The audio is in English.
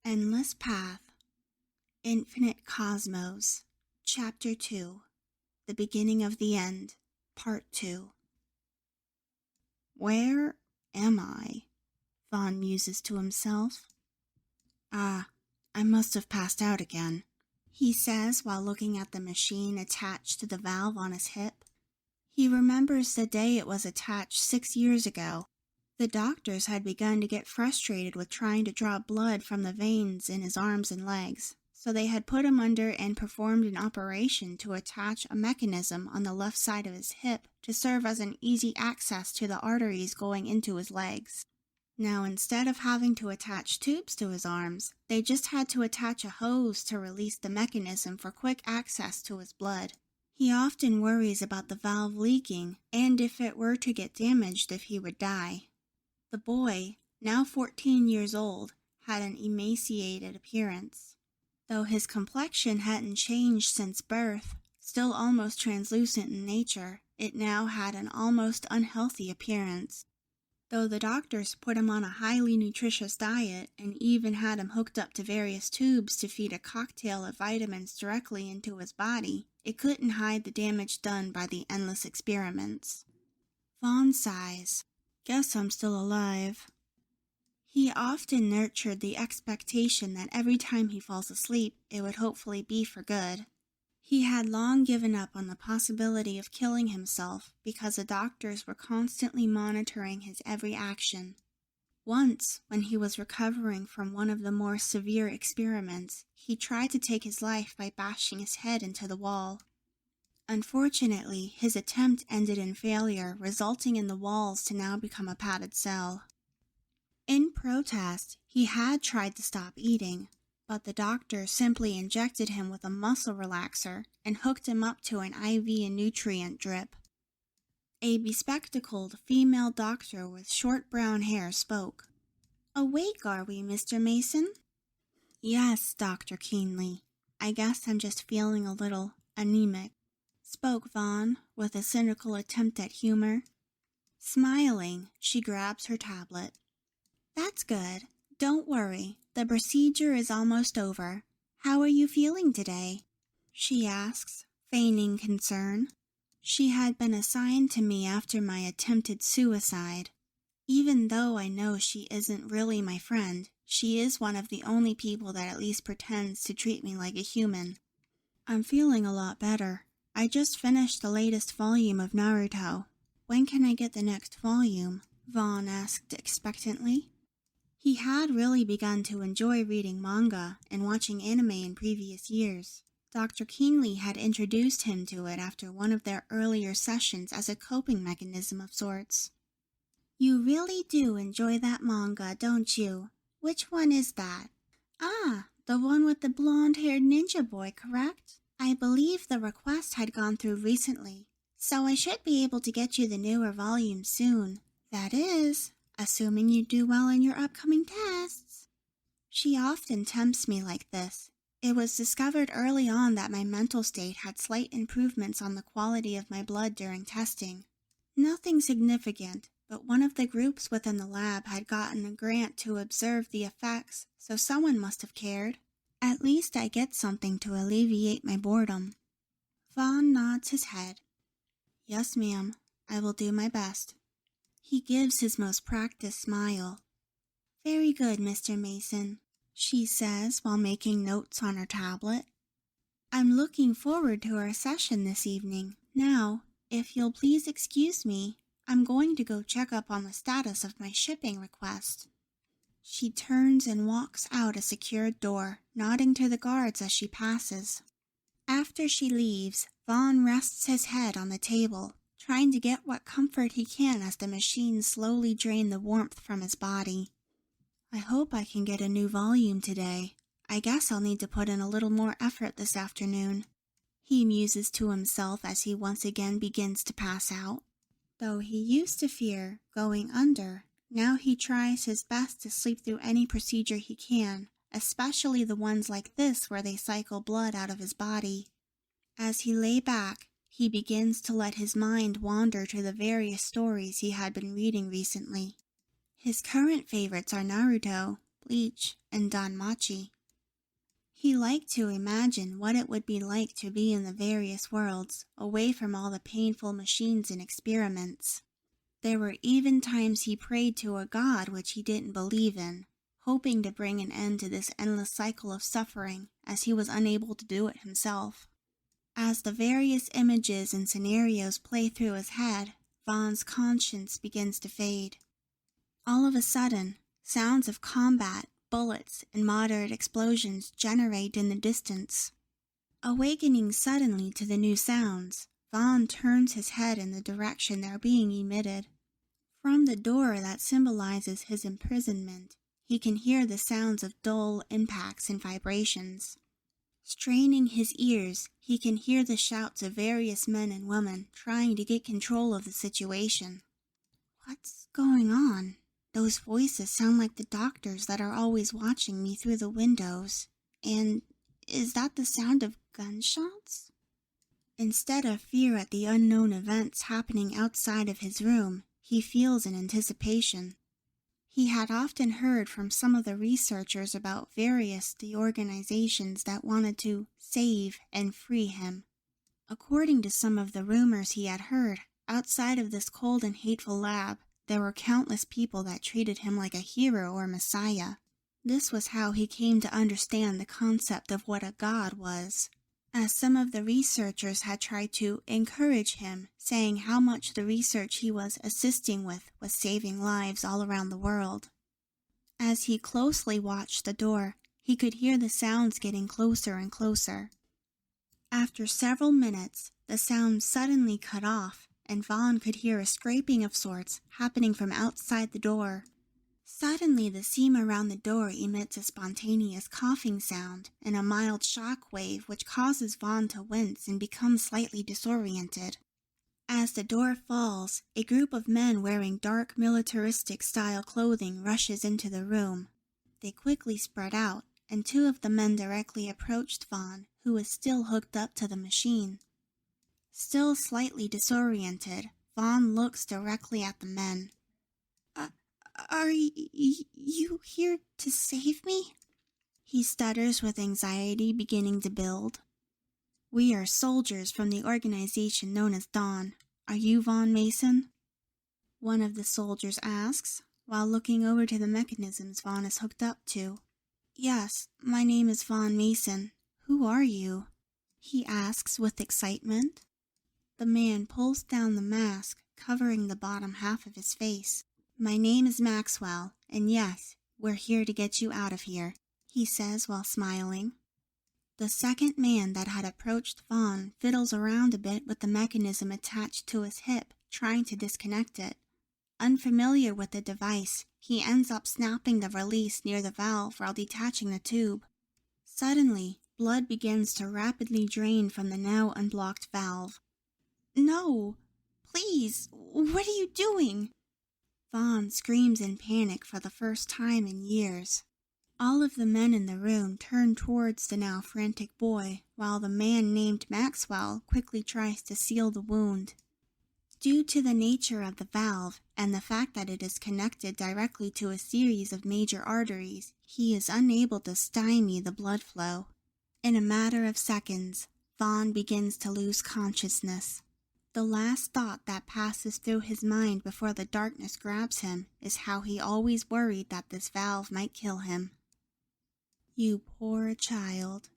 Endless Path, Infinite Cosmos, Chapter 2, The Beginning of the End, Part 2. Where am I? Vaughn muses to himself. I must have passed out again, he says while looking at the machine attached to the valve on his hip. He remembers the day it was attached 6 years ago. The doctors had begun to get frustrated with trying to draw blood from the veins in his arms and legs, so they had put him under and performed an operation to attach a mechanism on the left side of his hip to serve as an easy access to the arteries going into his legs. Now, instead of having to attach tubes to his arms, they just had to attach a hose to release the mechanism for quick access to his blood. He often worries about the valve leaking and if it were to get damaged if he would die. The boy, now 14 years old, had an emaciated appearance. Though his complexion hadn't changed since birth, still almost translucent in nature, it now had an almost unhealthy appearance. Though the doctors put him on a highly nutritious diet and even had him hooked up to various tubes to feed a cocktail of vitamins directly into his body, it couldn't hide the damage done by the endless experiments. Vaughn sighs. Guess I'm still alive. He often nurtured the expectation that every time he falls asleep, it would hopefully be for good. He had long given up on the possibility of killing himself because the doctors were constantly monitoring his every action. Once, when he was recovering from one of the more severe experiments, he tried to take his life by bashing his head into the wall. Unfortunately, his attempt ended in failure, resulting in the walls to now become a padded cell. In protest, he had tried to stop eating, but the doctor simply injected him with a muscle relaxer and hooked him up to an IV and nutrient drip. A bespectacled female doctor with short brown hair spoke. "Awake, are we, Mr. Mason?" "Yes, Dr. Keenly. I guess I'm just feeling a little anemic," spoke Vaughn, with a cynical attempt at humor. Smiling, she grabs her tablet. "That's good. Don't worry. The procedure is almost over. How are you feeling today?" she asks, feigning concern. "She had been assigned to me after my attempted suicide. Even though I know she isn't really my friend, she is one of the only people that at least pretends to treat me like a human. I'm feeling a lot better. I just finished the latest volume of Naruto. When can I get the next volume?" Vaughn asked expectantly. He had really begun to enjoy reading manga and watching anime in previous years. Dr. Keenly had introduced him to it after one of their earlier sessions as a coping mechanism of sorts. "You really do enjoy that manga, don't you? Which one is that?" "Ah, the one with the blonde-haired ninja boy, correct? I believe the request had gone through recently, so I should be able to get you the newer volume soon. That is, assuming you do well in your upcoming tests." She often tempts me like this. It was discovered early on that my mental state had slight improvements on the quality of my blood during testing. Nothing significant, but one of the groups within the lab had gotten a grant to observe the effects, so someone must have cared. At least I get something to alleviate my boredom. Vaughn nods his head. "Yes, ma'am. I will do my best." He gives his most practiced smile. "Very good, Mr. Mason," she says while making notes on her tablet. "I'm looking forward to our session this evening. Now, if you'll please excuse me, I'm going to go check up on the status of my shipping request." She turns and walks out a secured door, nodding to the guards as she passes. After she leaves, Vaughn rests his head on the table, trying to get what comfort he can as the machines slowly drain the warmth from his body. "I hope I can get a new volume today. I guess I'll need to put in a little more effort this afternoon," he muses to himself as he once again begins to pass out. Though he used to fear going under, now he tries his best to sleep through any procedure he can, especially the ones like this where they cycle blood out of his body. As he lay back, he begins to let his mind wander to the various stories he had been reading recently. His current favorites are Naruto, bleach, and danmachi. He liked to imagine what it would be like to be in the various worlds, away from all the painful machines and experiments. There were even times he prayed to a god which he didn't believe in, hoping to bring an end to this endless cycle of suffering, as he was unable to do it himself. As the various images and scenarios play through his head, Vaughn's conscience begins to fade. All of a sudden, sounds of combat, bullets, and moderate explosions generate in the distance. Awakening suddenly to the new sounds, Vaughn turns his head in the direction they're being emitted. From the door that symbolizes his imprisonment, he can hear the sounds of dull impacts and vibrations. Straining his ears, he can hear the shouts of various men and women trying to get control of the situation. What's going on? Those voices sound like the doctors that are always watching me through the windows. And is that the sound of gunshots? Instead of fear at the unknown events happening outside of his room, he feels an anticipation. He had often heard from some of the researchers about the organizations that wanted to save and free him. According to some of the rumors he had heard, outside of this cold and hateful lab, there were countless people that treated him like a hero or messiah. This was how he came to understand the concept of what a god was, as some of the researchers had tried to encourage him, saying how much the research he was assisting with was saving lives all around the world. As he closely watched the door, he could hear the sounds getting closer and closer. After several minutes, the sound suddenly cut off, and Vaughn could hear a scraping of sorts happening from outside the door. Suddenly, the seam around the door emits a spontaneous coughing sound and a mild shock wave which causes Vaughn to wince and become slightly disoriented. As the door falls, a group of men wearing dark militaristic-style clothing rushes into the room. They quickly spread out, and two of the men directly approached Vaughn, who was still hooked up to the machine. Still slightly disoriented, Vaughn looks directly at the men. Are you here to save me? He stutters with anxiety beginning to build. We are soldiers from the organization known as Dawn. Are you Vaughn Mason? One of the soldiers asks, while looking over to the mechanisms Vaughn is hooked up to. Yes, my name is Vaughn Mason. Who are you? He asks with excitement. The man pulls down the mask, covering the bottom half of his face. My name is Maxwell, and yes, we're here to get you out of here, he says while smiling. The second man that had approached Vaughn fiddles around a bit with the mechanism attached to his hip, trying to disconnect it. Unfamiliar with the device, he ends up snapping the release near the valve while detaching the tube. Suddenly, blood begins to rapidly drain from the now unblocked valve. No! Please! What are you doing? Vaughn screams in panic for the first time in years. All of the men in the room turn towards the now frantic boy, while the man named Maxwell quickly tries to seal the wound. Due to the nature of the valve and the fact that it is connected directly to a series of major arteries, he is unable to stymie the blood flow. In a matter of seconds, Vaughn begins to lose consciousness. The last thought that passes through his mind before the darkness grabs him is how he always worried that this valve might kill him. You poor child,